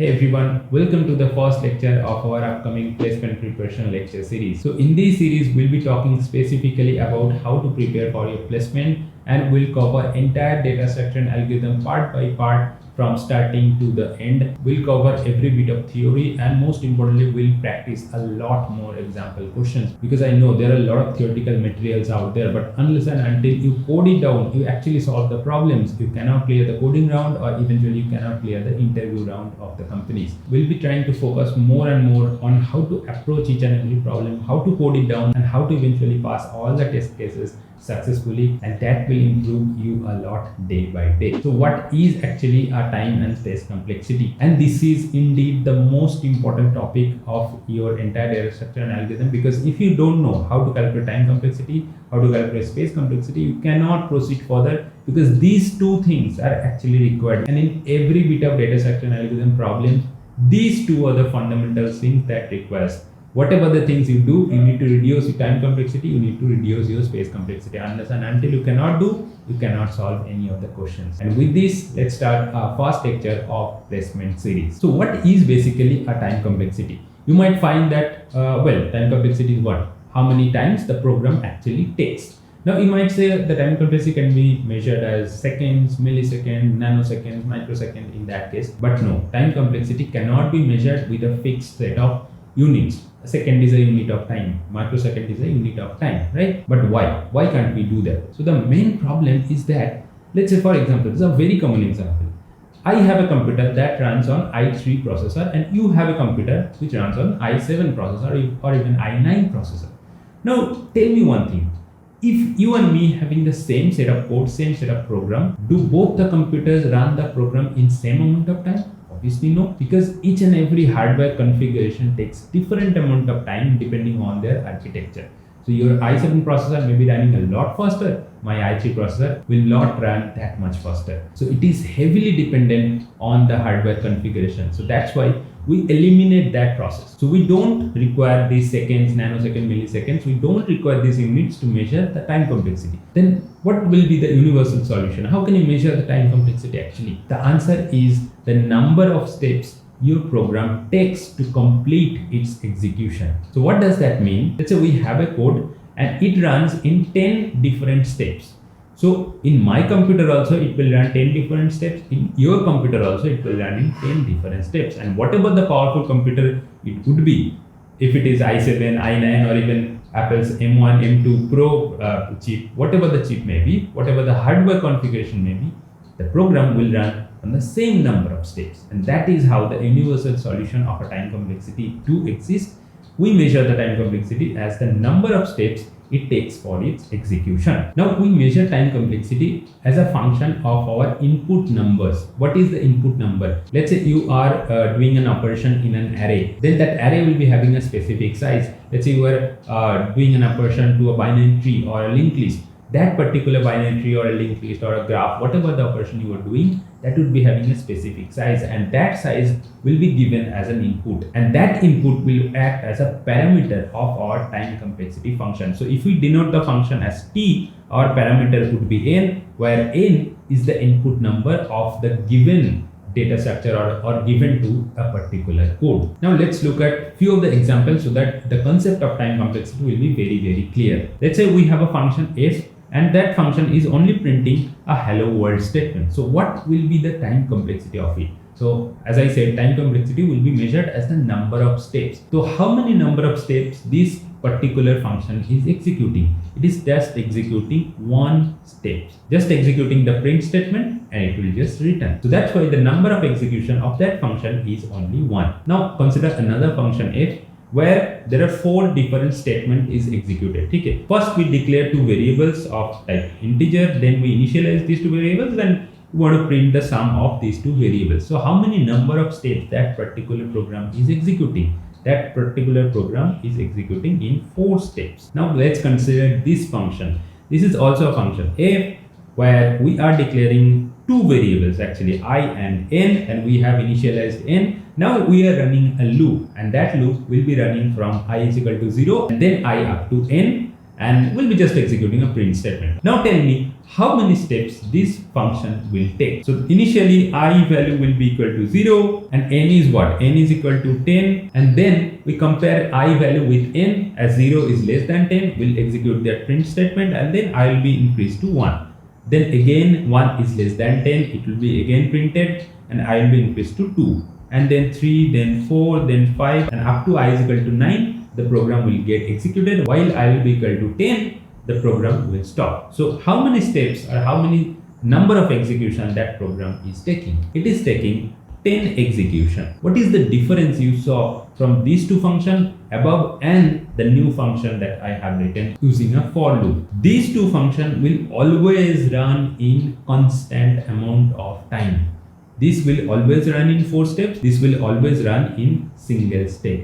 Hey everyone, welcome to the first lecture of our upcoming placement preparation lecture series. So in this series, we'll be talking specifically about how to prepare for your placement, and we'll cover entire data structure and algorithm part by part from starting to the end. We'll cover every bit of theory, and most importantly, we'll practice a lot more example questions, because I know there are a lot of theoretical materials out there, but unless and until you code it down, you actually solve the problems, you cannot clear the coding round, or eventually you cannot clear the interview round of the companies. We'll be trying to focus more and more on how to approach each and every problem, how to code it down, and how to eventually pass all the test cases successfully, and that will improve you a lot day by day. So what is actually a time and space complexity? And this is indeed the most important topic of your entire data structure and algorithm, because if you don't know how to calculate time complexity, how to calculate space complexity, you cannot proceed further, because these two things are actually required. And in every bit of data structure and algorithm problem, these two are the fundamental things that requires. Whatever the things you do, you need to reduce your time complexity, you need to reduce your space complexity. Unless and until you cannot do, you cannot solve any of the questions. And with this, let's start our first lecture of placement series. So what is basically a time complexity? You might find that, time complexity is what? How many times the program actually takes. Now you might say the time complexity can be measured as seconds, milliseconds, nanoseconds, microseconds in that case. But no, time complexity cannot be measured with a fixed set of units. A second is a unit of time, microsecond is a unit of time, right? But why? Why can't we do that? So the main problem is that, let's say for example, this is a very common example. I have a computer that runs on i3 processor, and you have a computer which runs on i7 processor or even i9 processor. Now tell me one thing. If you and me having the same set of code, same set of program, do both the computers run the program in same amount of time? Obviously no, because each and every hardware configuration takes different amount of time depending on their architecture. So your i7 processor may be running a lot faster, my i3 processor will not run that much faster. So it is heavily dependent on the hardware configuration. So that's why we eliminate that process. So we don't require these seconds, nanosecond, milliseconds. We don't require these units to measure the time complexity. Then what will be the universal solution? How can you measure the time complexity actually? The answer is the number of steps your program takes to complete its execution. So what does that mean? Let's say we have a code and it runs in 10 different steps. So in my computer also it will run 10 different steps. In your computer also it will run in 10 different steps. And whatever the powerful computer it would be, if it is i7, i9 or even Apple's M1, M2 Pro chip, whatever the chip may be, whatever the hardware configuration may be, the program will run on the same number of steps. And that is how the universal solution of a time complexity to exist. We measure the time complexity as the number of steps it takes for its execution. Now we measure time complexity as a function of our input numbers. What is the input number? Let's say you are doing an operation in an array. Then that array will be having a specific size. Let's say you are doing an operation to a binary tree or a linked list. That particular binary tree or a linked list or a graph, whatever the operation you are doing, that would be having a specific size, and that size will be given as an input, and that input will act as a parameter of our time complexity function. So if we denote the function as t, our parameter would be n, where n is the input number of the given data structure or given to a particular code. Now let's look at few of the examples so that the concept of time complexity will be very, very clear. Let's say we have a function f, and that function is only printing a hello world statement. So what will be the time complexity of it? So as I said, time complexity will be measured as the number of steps. So how many number of steps this particular function is executing? It is just executing one step, just executing the print statement, and it will just return. So that's why the number of execution of that function is only one. Now consider another function f, where there are 4 different statements is executed. Okay. First we declare 2 variables of type integer, then we initialize these 2 variables, and we want to print the sum of these 2 variables. So how many number of steps that particular program is executing? That particular program is executing in 4 steps. Now let's consider this function. This is also a function f, where we are declaring 2 variables, actually I and n, and we have initialized n. Now we are running a loop, and that loop will be running from I is equal to 0 and then I up to n, and we'll be just executing a print statement. Now tell me how many steps this function will take. So initially I value will be equal to 0 and n is what? N is equal to 10, and then we compare I value with n. As 0 is less than 10, we'll execute that print statement, and then I will be increased to 1. Then again 1 is less than 10, it will be again printed, and I will be increased to 2, and then 3, then 4, then 5, and up to I is equal to 9, the program will get executed. While I will be equal to 10, the program will stop. So how many steps or how many number of execution that program is taking? It is taking 10 execution. What is the difference you saw from these two functions above and the new function that I have written using a for loop? These two functions will always run in constant amount of time. This will always run in 4 steps. This will always run in single step.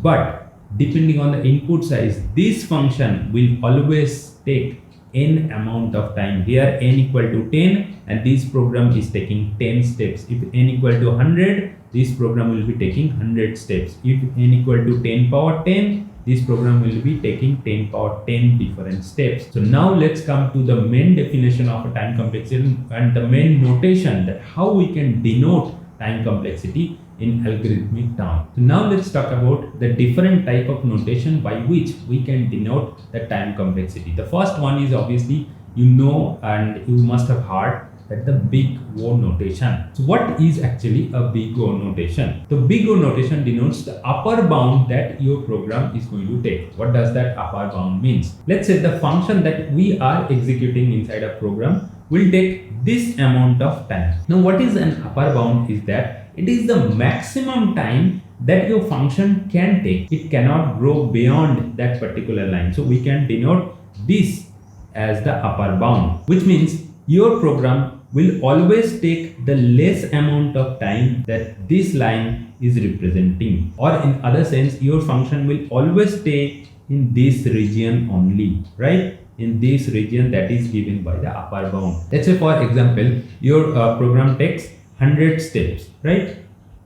But depending on the input size, this function will always take n amount of time. Here n equal to 10 and this program is taking 10 steps. If n equal to 100, this program will be taking 100 steps. If n equal to 10 power 10, this program will be taking 10 power 10 different steps. So now let's come to the main definition of a time complexity and the main notation, that how we can denote time complexity in algorithmic term. So now let's talk about the different type of notation by which we can denote the time complexity. The first one is obviously, you know, and you must have heard that the big O notation. So what is actually a big O notation? The big O notation denotes the upper bound that your program is going to take. What does that upper bound means? Let's say the function that we are executing inside a program will take this amount of time. Now what is an upper bound is that it is the maximum time that your function can take. It cannot grow beyond that particular line. So we can denote this as the upper bound, which means your program will always take the less amount of time that this line is representing. Or in other sense, your function will always stay in this region only, right? In this region that is given by the upper bound. Let's say for example, your program takes 100 steps, right?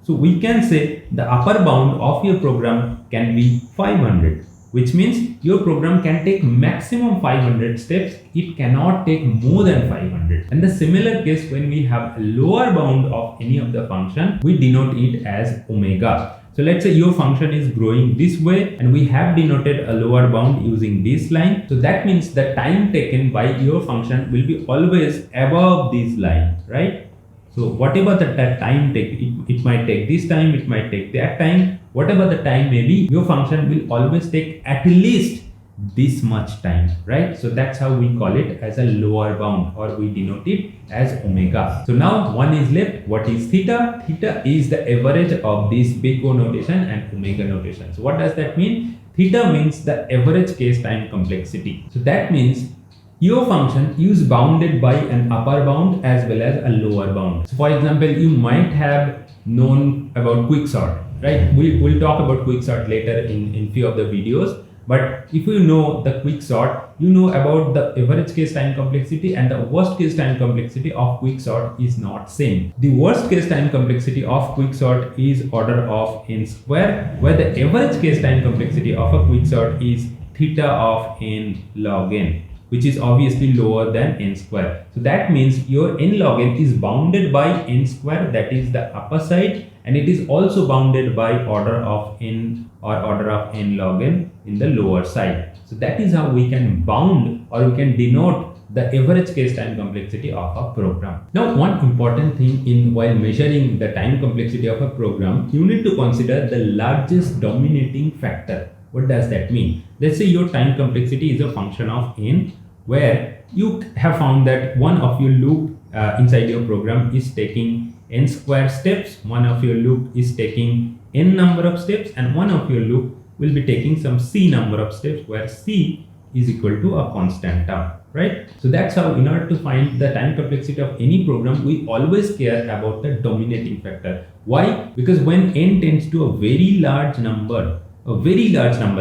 So we can say the upper bound of your program can be 500, which means your program can take maximum 500 steps. It cannot take more than 500. And the similar case, when we have a lower bound of any of the function, we denote it as omega. So let's say your function is growing this way and we have denoted a lower bound using this line. So that means the time taken by your function will be always above this line, right? So whatever that time take, it might take this time, it might take that time, whatever the time may be, your function will always take at least this much time, right? So that's how we call it as a lower bound, or we denote it as omega. So now one is left. What is theta? Theta is the average of this big O notation and omega notation. So what does that mean? Theta means the average case time complexity. So that means your function is bounded by an upper bound as well as a lower bound. So for example, you might have known about quicksort, right? We'll talk about quicksort later in few of the videos. But if you know the quicksort, you know about the average case time complexity, and the worst case time complexity of quicksort is not same. The worst case time complexity of quicksort is order of n square, where the average case time complexity of a quicksort is theta of n log n, which is obviously lower than n square. So that means your n log n is bounded by n square, that is the upper side, and it is also bounded by order of n or order of n log n in the lower side. So that is how we can bound, or we can denote the average case time complexity of a program. Now one important thing in while measuring the time complexity of a program, you need to consider the largest dominating factor. What does that mean? Let's say your time complexity is a function of n, where you have found that one of your loop inside your program is taking n square steps, one of your loop is taking n number of steps, and one of your loop will be taking some c number of steps, where c is equal to a constant term, right? So that's how, in order to find the time complexity of any program, we always care about the dominating factor. Why? Because when n tends to a very large number,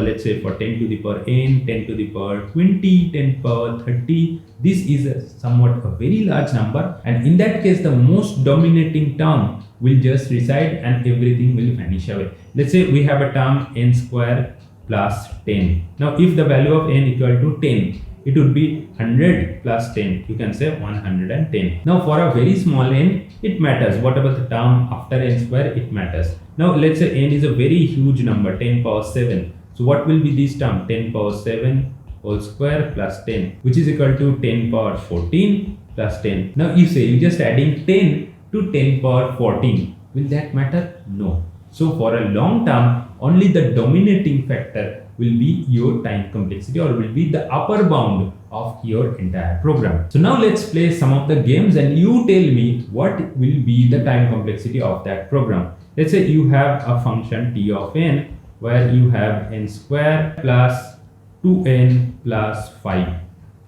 let's say for 10 to the power n, 10 to the power 20, 10 power 30, this is somewhat a very large number, and in that case the most dominating term will just reside and everything will vanish away. Let's say we have a term n square plus 10. Now if the value of n equal to 10, it would be 100 plus 10. You can say 110. Now for a very small n, it matters. Whatever the term after n square, it matters. Now let's say n is a very huge number, 10 power 7. So what will be this term? 10 power 7 whole square plus 10, which is equal to 10 power 14 plus 10. Now you say you're just adding 10 to 10 power 14. Will that matter? No. So for a long term, only the dominating factor will be your time complexity, or will be the upper bound of your entire program. So now let's play some of the games and you tell me what will be the time complexity of that program. Let's say you have a function t of n where you have n square plus 2n plus 5.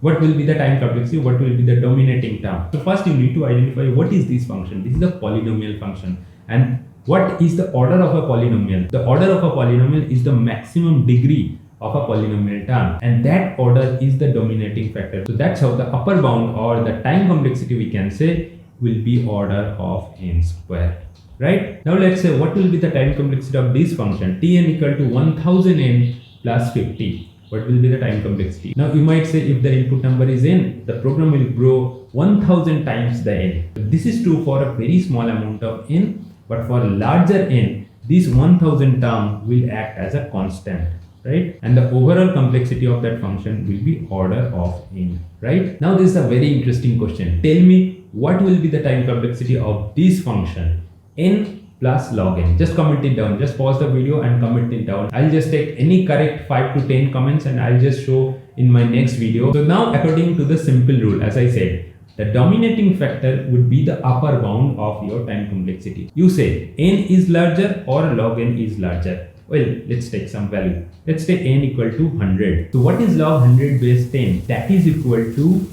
What will be the time complexity? What will be the dominating term? So first you need to identify what is this function. This is a polynomial function. And what is the order of a polynomial? The order of a polynomial is the maximum degree of a polynomial term, and that order is the dominating factor. So that's how the upper bound or the time complexity we can say will be order of n square. Right? Now let's say what will be the time complexity of this function tn equal to 1000n plus 50. What will be the time complexity? Now you might say if the input number is n, the program will grow 1000 times the n. This is true for a very small amount of n, but for larger n, this 1000 term will act as a constant, right? And the overall complexity of that function will be order of n, right? Now this is a very interesting question. Tell me what will be the time complexity of this function n plus log n. Just comment it down. Just pause the video and comment it down. I'll just take any correct 5 to 10 comments and I'll just show in my next video. So now according to the simple rule, as I said, the dominating factor would be the upper bound of your time complexity. You say n is larger or log n is larger. Well, let's take some value. Let's say n equal to 100. So what is log 100 base 10? That is equal to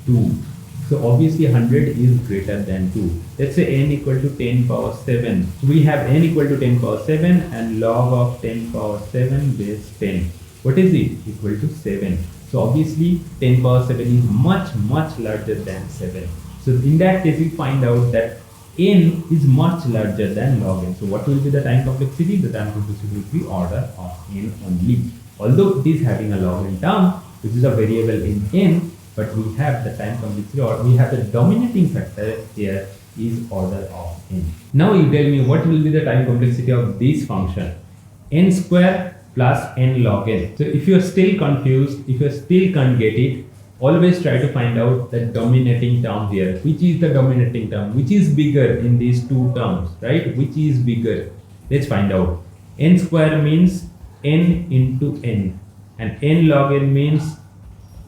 2. So obviously 100 is greater than 2. Let's say n equal to 10 power 7. So we have n equal to 10 power 7 and log of 10 power 7 base 10. What is it? Equal to 7. So obviously 10 power 7 is much larger than 7. So in that case we find out that n is much larger than log n. So what will be the time complexity? The time complexity will be order of n only. Although it is having a log n term, which is a variable in n, but we have the time complexity, or we have the dominating factor here is order of n. Now you tell me what will be the time complexity of this function n square plus n log n. So if you are still confused, if you still can't get it, always try to find out the dominating term here. Which is the dominating term? Which is bigger in these two terms, right? Which is bigger? Let's find out. N square means n into n, and n log n means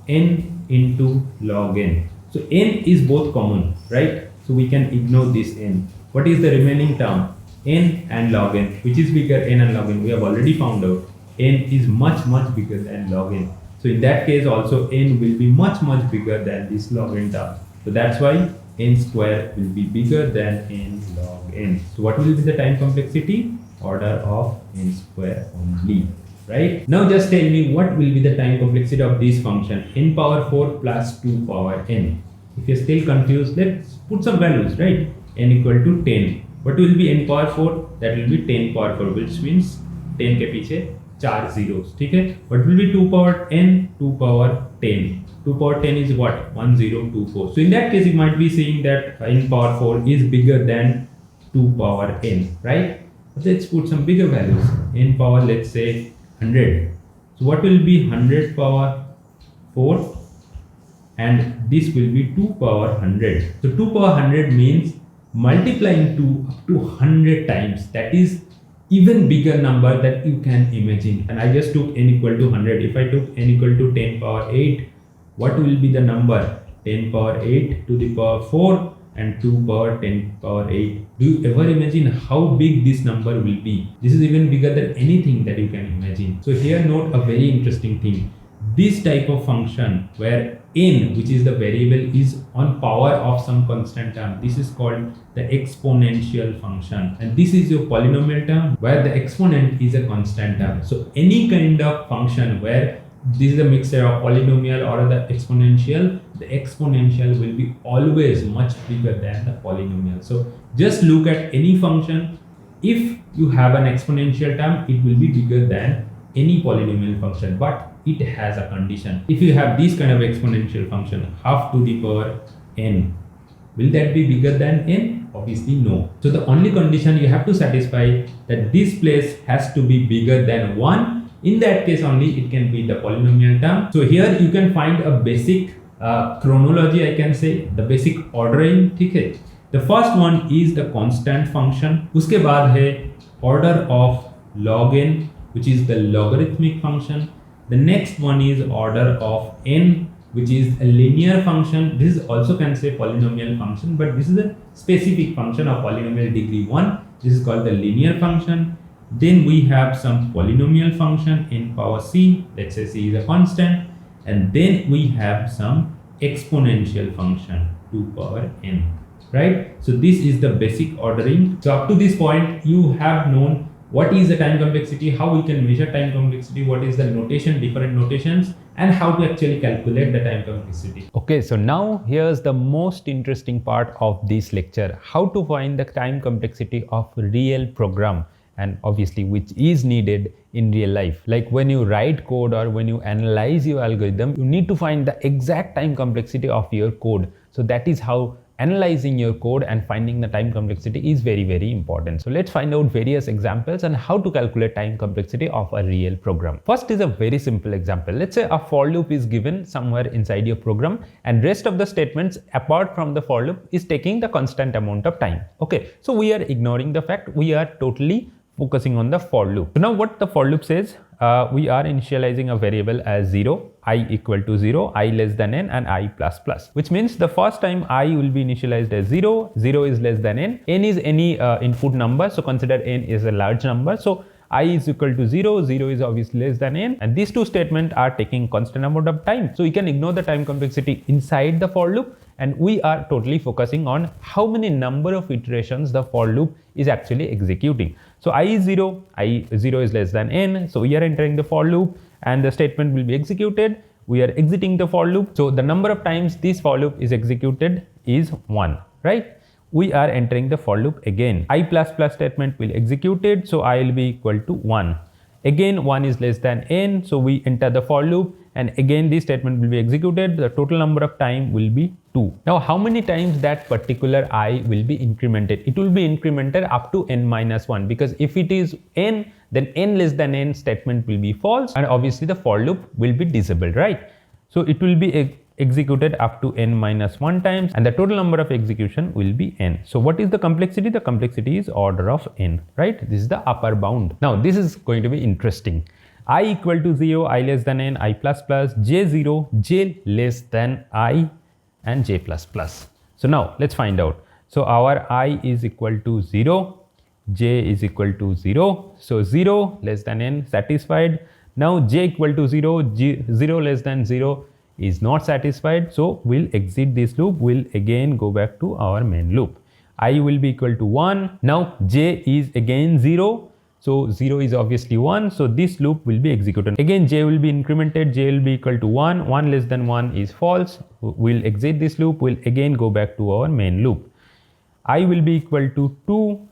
n into log n. So n is both common, right? So we can ignore this n. What is the remaining term? N and log n. Which is bigger, n and log n? We have already found out n is much bigger than log n. So in that case also n will be much bigger than this log n term. So that's why n square will be bigger than n log n. So what will be the time complexity? Order of n square only. Right? Now just tell me what will be the time complexity of this function n power 4 plus 2 power n. If you're still confused, let's put some values, right? N equal to 10. What will be n power 4? That will be 10 power 4, which means 10 के पीछे 4 zeros. ठीक है? What will be 2 power n? 2 power 10. 2 power 10 is what? 1024. So in that case, you might be saying that n power 4 is bigger than 2 power n, right? Let's put some bigger values. N power, let's say 100. So what will be 100 power 4? And this will be 2 power 100. So 2 power 100 means multiplying 2 up to 100 times. That is even bigger number that you can imagine. And I just took n equal to 100. If I took n equal to 10 power 8, what will be the number? 10 power 8 to the power 4 and 2 power 10 power 8. Do you ever imagine how big this number will be? This is even bigger than anything that you can imagine. So here note a very interesting thing. This type of function where n, which is the variable, is on power of some constant term, this is called the exponential function, and this is your polynomial term where the exponent is a constant term. So any kind of function where this is a mixture of polynomial or the exponential will be always much bigger than the polynomial. So just look at any function. If you have an exponential term, it will be bigger than any polynomial function, but it has a condition. If you have this kind of exponential function, half to the power n, will that be bigger than n? Obviously no. So the only condition you have to satisfy that this place has to be bigger than 1. In that case only it can be the polynomial term. So here you can find a basic chronology, I can say, the basic ordering. ठीक है, the first one is the constant function, उसके बाद है order of log n, which is the logarithmic function. The next one is order of n, which is a linear function. This is also can say polynomial function, but this is a specific function of polynomial degree 1. This is called the linear function. Then we have some polynomial function in power c. Let's say c is a constant. And then we have some exponential function 2 power n, right? So this is the basic ordering. So up to this point, you have known what is the time complexity, how we can measure time complexity, what is the notation, different notations, and how to actually calculate the time complexity. Okay, so now here's the most interesting part of this lecture, how to find the time complexity of real program, and obviously which is needed in real life. Like when you write code or when you analyze your algorithm, you need to find the exact time complexity of your code. So that is how analyzing your code and finding the time complexity is very, very important. So let's find out various examples and how to calculate time complexity of a real program. First is a very simple example. Let's say a for loop is given somewhere inside your program and rest of the statements apart from the for loop is taking the constant amount of time. Okay, so we are ignoring the fact, we are totally focusing on the for loop. So now what the for loop says, we are initializing a variable as 0, I equal to 0, I less than n, and I plus plus, which means the first time I will be initialized as 0, 0 is less than n is any input number, so consider n is a large number, so I is equal to 0, 0 is obviously less than n, and these two statements are taking constant amount of time. So you can ignore the time complexity inside the for loop, and we are totally focusing on how many number of iterations the for loop is actually executing. So I is 0, I 0 is less than n, so we are entering the for loop and the statement will be executed. We are exiting the for loop, so the number of times this for loop is executed is 1, right? We are entering the for loop again. I plus plus statement will execute it, so I will be equal to 1. Again 1 is less than n, so we enter the for loop and again this statement will be executed. The total number of time will be 2. Now how many times that particular I will be incremented? It will be incremented up to n minus 1, because if it is n, then n less than n statement will be false and obviously the for loop will be disabled, right? So it will be executed up to n minus 1 times and the total number of execution will be n. So what is the complexity? The complexity is order of n, right? This is the upper bound. Now this is going to be interesting. I equal to 0, I less than n, I plus plus, j 0, j less than I, and j plus plus. So now let's find out. So our I is equal to 0, j is equal to 0. So 0 less than n satisfied. Now j equal to 0, 0 less than 0 is not satisfied. So we'll exit this loop. We'll again go back to our main loop. I will be equal to 1. Now j is again 0. So 0 is obviously 1. So this loop will be executed. Again j will be incremented. J will be equal to 1. 1 less than 1 is false. We'll exit this loop. We'll again go back to our main loop. I will be equal to 2.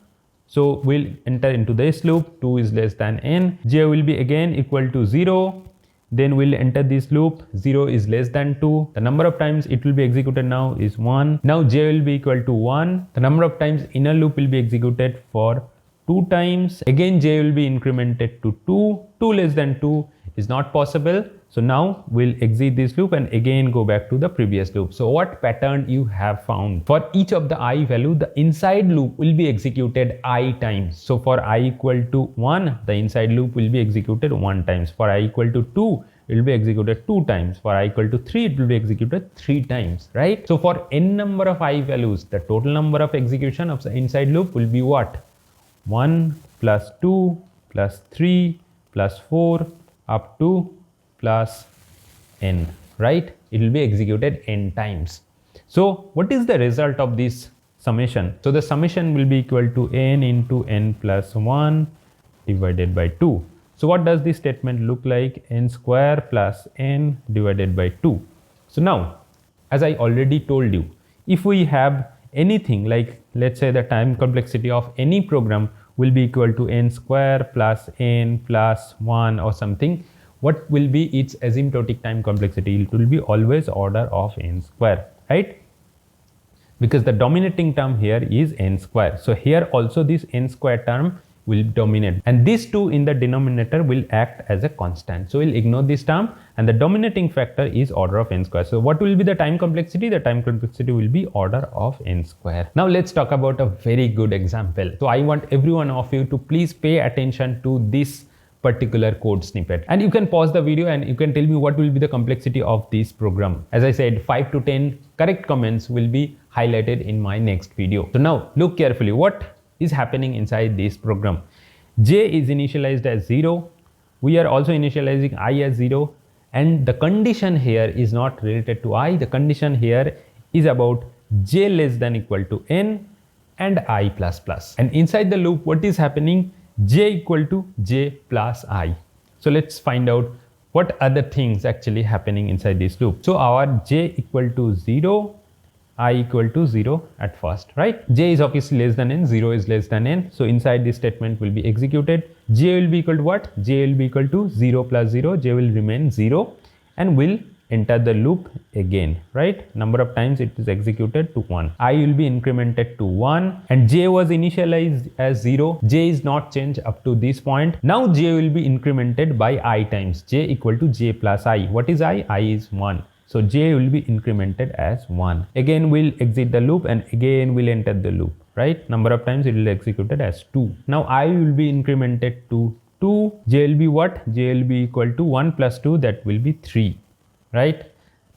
So we'll enter into this loop. 2 is less than n. J will be again equal to 0. Then we'll enter this loop. 0 is less than 2. The number of times it will be executed now is 1. Now j will be equal to 1. The number of times inner loop will be executed for 2 times. Again j will be incremented to 2. 2 less than 2 is not possible. So now we'll exit this loop and again go back to the previous loop. So what pattern you have found? For each of the I value, the inside loop will be executed I times. So for I equal to 1, the inside loop will be executed 1 times. For I equal to 2, it will be executed 2 times. For I equal to 3, it will be executed 3 times, right? So for n number of I values, the total number of execution of the inside loop will be what? 1 plus 2 plus 3 plus 4 up to plus n, right? It will be executed n times. So what is the result of this summation? So the summation will be equal to n into n plus 1 divided by 2. So what does this statement look like? N square plus n divided by 2. So now, as I already told you, if we have anything like, let's say the time complexity of any program, will be equal to n square plus n plus 1 or something. What will be its asymptotic time complexity? It will be always order of n square, right? Because the dominating term here is n square. So here also this n square term will dominate, and these two in the denominator will act as a constant. So we'll ignore this term, and the dominating factor is order of n square. So what will be the time complexity? The time complexity will be order of n square. Now let's talk about a very good example. So I want every one of you to please pay attention to this particular code snippet, and you can pause the video and you can tell me what will be the complexity of this program. As I said, 5 to 10 correct comments will be highlighted in my next video. So now look carefully what is happening inside this program. J is initialized as 0. We are also initializing I as 0, and the condition here is not related to I. The condition here is about j less than equal to n and I plus plus. And inside the loop, what is happening? J equal to j plus I. So let's find out what other things actually happening inside this loop. So our j equal to 0, I equal to 0 at first, right? J is obviously less than n, 0 is less than n. So inside this statement will be executed. J will be equal to what? J will be equal to 0 plus 0. J will remain 0 and will enter the loop again, right? Number of times it is executed to 1. I will be incremented to 1, and j was initialized as 0. J is not changed up to this point. Now j will be incremented by I times. J equal to j plus I. What is I? I is 1. So j will be incremented as 1. Again we'll exit the loop and again we'll enter the loop, right? Number of times it will be executed as 2. Now I will be incremented to 2. J will be what? J will be equal to 1 plus 2, that will be 3. Right?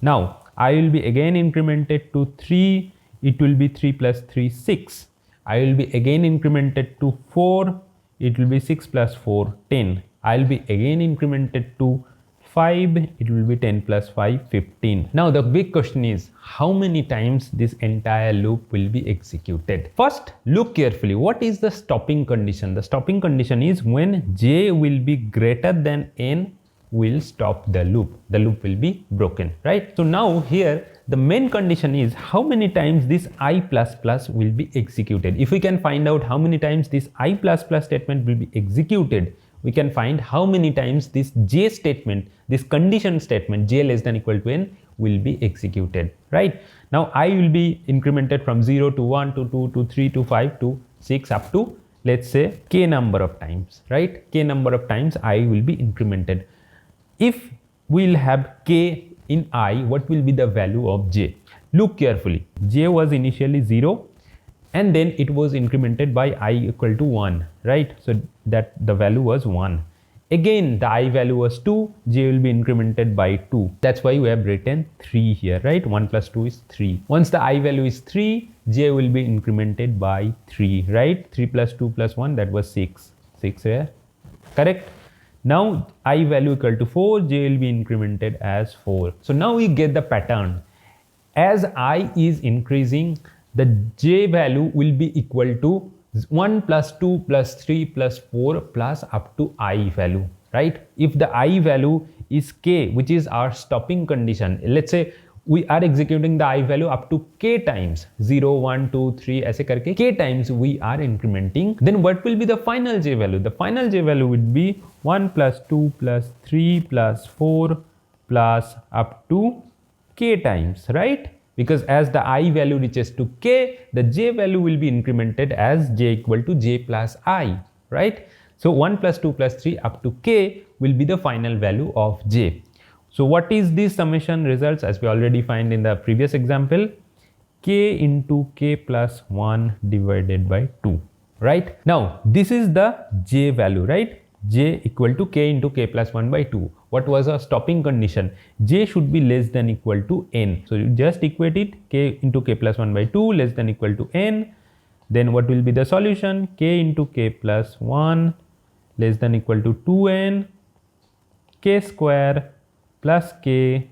Now I will be again incremented to 3. It will be 3 plus 3, 6. I will be again incremented to 4. It will be 6 plus 4, 10. I will be again incremented to 5. It will be 10 plus 5, 15. Now the big question is, how many times this entire loop will be executed? First, look carefully. What is the stopping condition? The stopping condition is when j will be greater than n, will stop the loop. The loop will be broken, right? So now here the main condition is how many times this I plus plus will be executed. If we can find out how many times this I plus plus statement will be executed, we can find how many times this j statement, this condition statement, j less than equal to n, will be executed, right? Now I will be incremented from 0 to 1 to 2 to 3 to 5 to 6 up to, let's say, k number of times, right? K number of times I will be incremented. If we'll have k in I, what will be the value of j? Look carefully. J was initially 0 and then it was incremented by I equal to 1, right? So that the value was 1. Again the I value was 2, j will be incremented by 2. That's why we have written 3 here, right? 1 plus 2 is 3. Once the I value is 3, j will be incremented by 3, right? 3 plus 2 plus 1, that was 6. 6 here, correct? Now I value equal to 4, j will be incremented as 4. So now we get the pattern. As I is increasing, the j value will be equal to 1 plus 2 plus 3 plus 4 plus up to I value, right? If the I value is k, which is our stopping condition, let's say we are executing the I value up to k times, 0, 1, 2, 3, ऐसे करके k times we are incrementing, then what will be the final j value? The final j value would be 1 plus 2 plus 3 plus 4 plus up to k times, right? Because as the I value reaches to k, the j value will be incremented as j equal to j plus I, right? So 1 plus 2 plus 3 up to k will be the final value of j. So what is this summation results? As we already find in the previous example, k into k plus 1 divided by 2, right? Now this is the j value, right? J equal to k into k plus 1 by 2. What was our stopping condition? J should be less than equal to n. So you just equate it, k into k plus 1 by 2 less than equal to n. Then what will be the solution? K into k plus 1 less than equal to 2n, k square plus k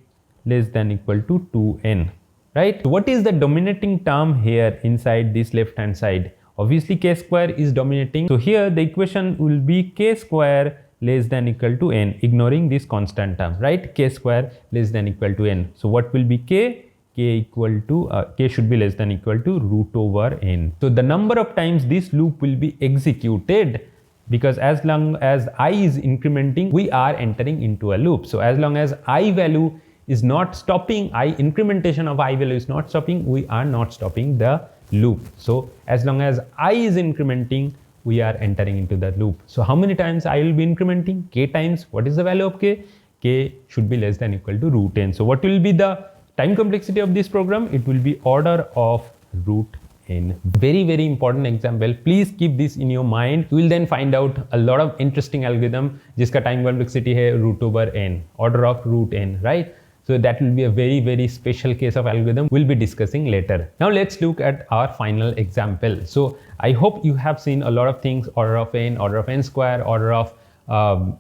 less than equal to 2n, right? So what is the dominating term here inside this left hand side? Obviously k square is dominating. So here the equation will be k square less than equal to n, ignoring this constant term, right? K square less than equal to n. So what will be k? k should be less than equal to root over n. So the number of times this loop will be executed, because as long as I is incrementing, we are entering into a loop. So as long as I value is not stopping, incrementation of I value is not stopping, we are not stopping the loop. So as long as I is incrementing, we are entering into the loop. So how many times I will be incrementing? K times. What is the value of k? K should be less than equal to root n. So what will be the time complexity of this program? It will be order of root n. Very, very important example. Please keep this in your mind. You will then find out a lot of interesting algorithm जिसका time complexity है root over n, order of root n, right? So that will be a very, very special case of algorithm we'll be discussing later. Now let's look at our final example. So I hope you have seen a lot of things, order of n square, order of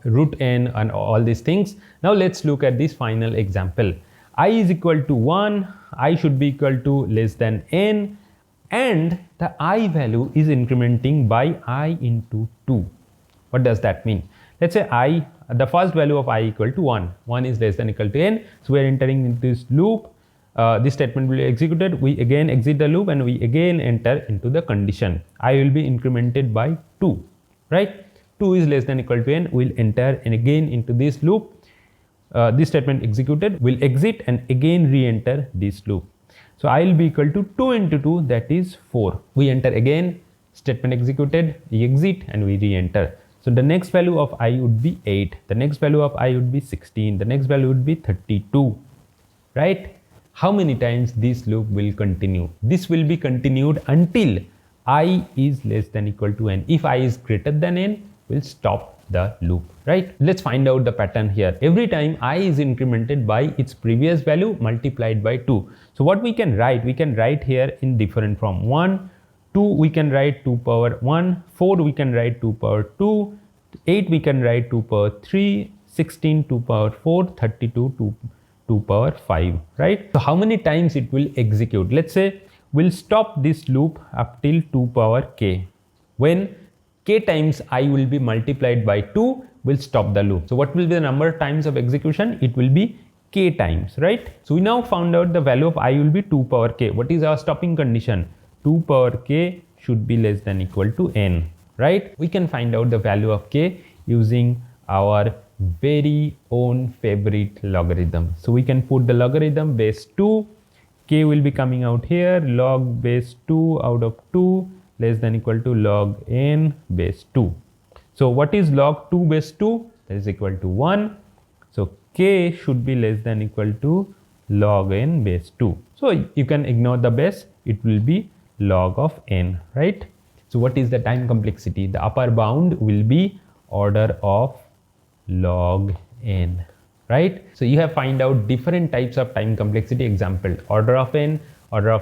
root n, and all these things. Now let's look at this final example. I is equal to 1, I should be equal to less than n, and the I value is incrementing by I into 2. What does that mean? Let's say the first value of I equal to 1. 1 is less than equal to n. So we are entering into this loop. This statement will be executed. We again exit the loop and we again enter into the condition. I will be incremented by 2, right? 2 is less than equal to n. We'll enter and again into this loop. This statement executed, will exit and again re-enter this loop. So I will be equal to 2 into 2, that is 4. We enter again, statement executed, we exit and we re-enter. So the next value of I would be 8, the next value of I would be 16, the next value would be 32, right? How many times this loop will continue? This will be continued until I is less than equal to n. If I is greater than n, we'll stop the loop, right? Let's find out the pattern here. Every time I is incremented by its previous value multiplied by 2. So what we can write here in different form. 1, 2 we can write 2 power 1, 4 we can write 2 power 2, 8 we can write 2 power 3, 16 2 power 4, 32 2 power 5, right? So how many times it will execute? Let's say we'll stop this loop up till 2 power k. When k times I will be multiplied by 2, we'll stop the loop. So what will be the number of times of execution? It will be k times, right? So we now found out the value of I will be 2 power k. What is our stopping condition? 2 power k should be less than equal to n, right? We can find out the value of k using our very own favorite logarithm. So we can put the logarithm base 2, k will be coming out here, log base 2 out of 2 less than equal to log n base 2. So what is log 2 base 2? That is equal to 1. So k should be less than equal to log n base 2. So you can ignore the base, it will be log of n, right? So what is the time complexity? The upper bound will be order of log n, right? So you have find out different types of time complexity example: order of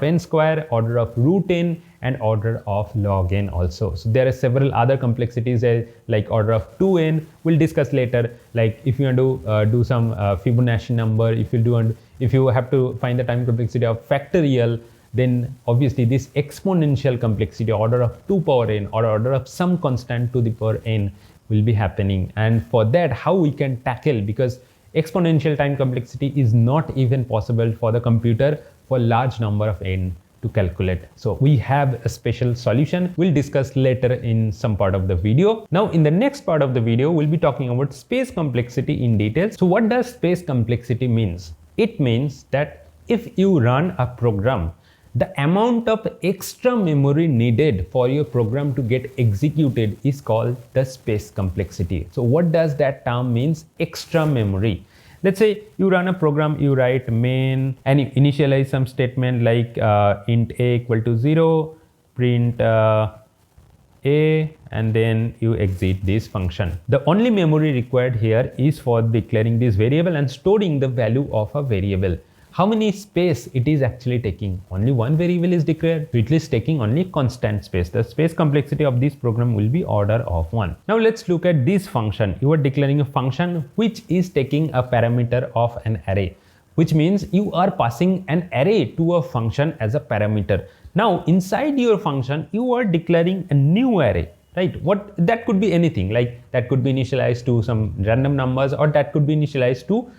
n square, order of root n, and order of log n also. So there are several other complexities like order of 2n. We'll discuss later. Like if you want to do some Fibonacci number, if you have to find the time complexity of factorial, then obviously this exponential complexity, order of 2 power n or order of some constant to the power n will be happening. And for that, how we can tackle, because exponential time complexity is not even possible for the computer for large number of n to calculate. So we have a special solution we'll discuss later in some part of the video. Now in the next part of the video, we'll be talking about space complexity in detail. So what does space complexity means? It means that if you run a program, the amount of extra memory needed for your program to get executed is called the space complexity. So what does that term means? Extra memory. Let's say you run a program, you write main and you initialize some statement like int a equal to 0, print a, and then you exit this function. The only memory required here is for declaring this variable and storing the value of a variable. How many space it is actually taking? Only one variable is declared, so it is taking only constant space. The space complexity of this program will be order of 1. Now let's look at this function. You are declaring a function which is taking a parameter of an array, which means you are passing an array to a function as a parameter. Now inside your function, you are declaring a new array, right? What that could be anything, like that could be initialized to some random numbers, or that could be initialized to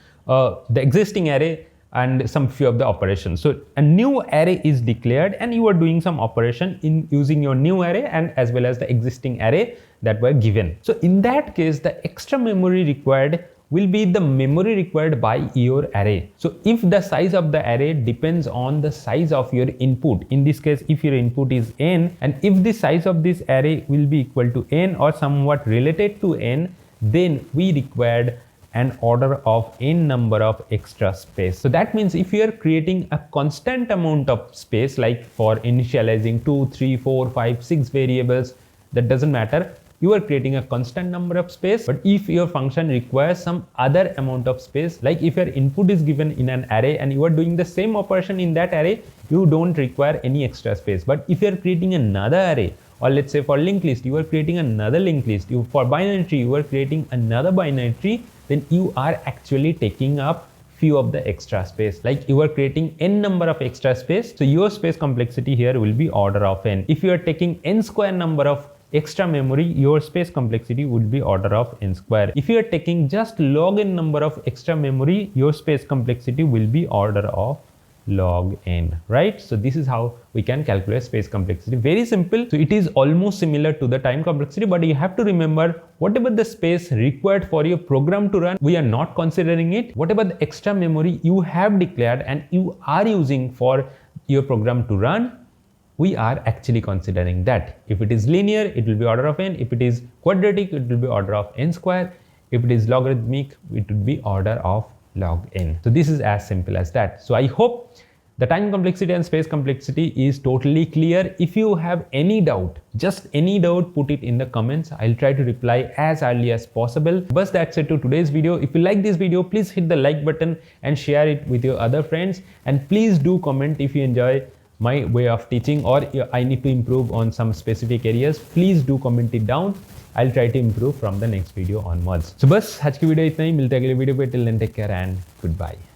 the existing array and some few of the operations. So a new array is declared and you are doing some operation in using your new array and as well as the existing array that were given. So in that case, the extra memory required will be the memory required by your array. So if the size of the array depends on the size of your input, in this case if your input is n, and if the size of this array will be equal to n or somewhat related to n, then we required an order of n number of extra space. So that means if you are creating a constant amount of space, like for initializing 2, 3, 4, 5, 6 variables, that doesn't matter, you are creating a constant number of space. But if your function requires some other amount of space, like if your input is given in an array and you are doing the same operation in that array, you don't require any extra space. But if you are creating another array, or let's say for linked list, you are creating another linked list, for binary tree, you are creating another binary tree, then you are actually taking up few of the extra space. Like you are creating n number of extra space, so your space complexity here will be order of n. If you are taking n square number of extra memory, your space complexity would be order of n square. If you are taking just log n number of extra memory, your space complexity will be order of log n, right? So this is how we can calculate space complexity. Very simple. So it is almost similar to the time complexity, but you have to remember whatever the space required for your program to run, we are not considering it. Whatever the extra memory you have declared and you are using for your program to run, we are actually considering that. If it is linear, it will be order of n. If it is quadratic, it will be order of n square. If it is logarithmic, it would be order of log n. So this is as simple as that. So I hope the time complexity and space complexity is totally clear. If you have any doubt, just any doubt, put it in the comments. I'll try to reply as early as possible. But that's it to today's video. If you like this video, please hit the like button and share it with your other friends. And please do comment if you enjoy my way of teaching or I need to improve on some specific areas. Please do comment it down. I'll try to improve from the next video onwards. So बस आज की video इतना ही, मिलते हैं अगले video पे. Till then, take care and goodbye.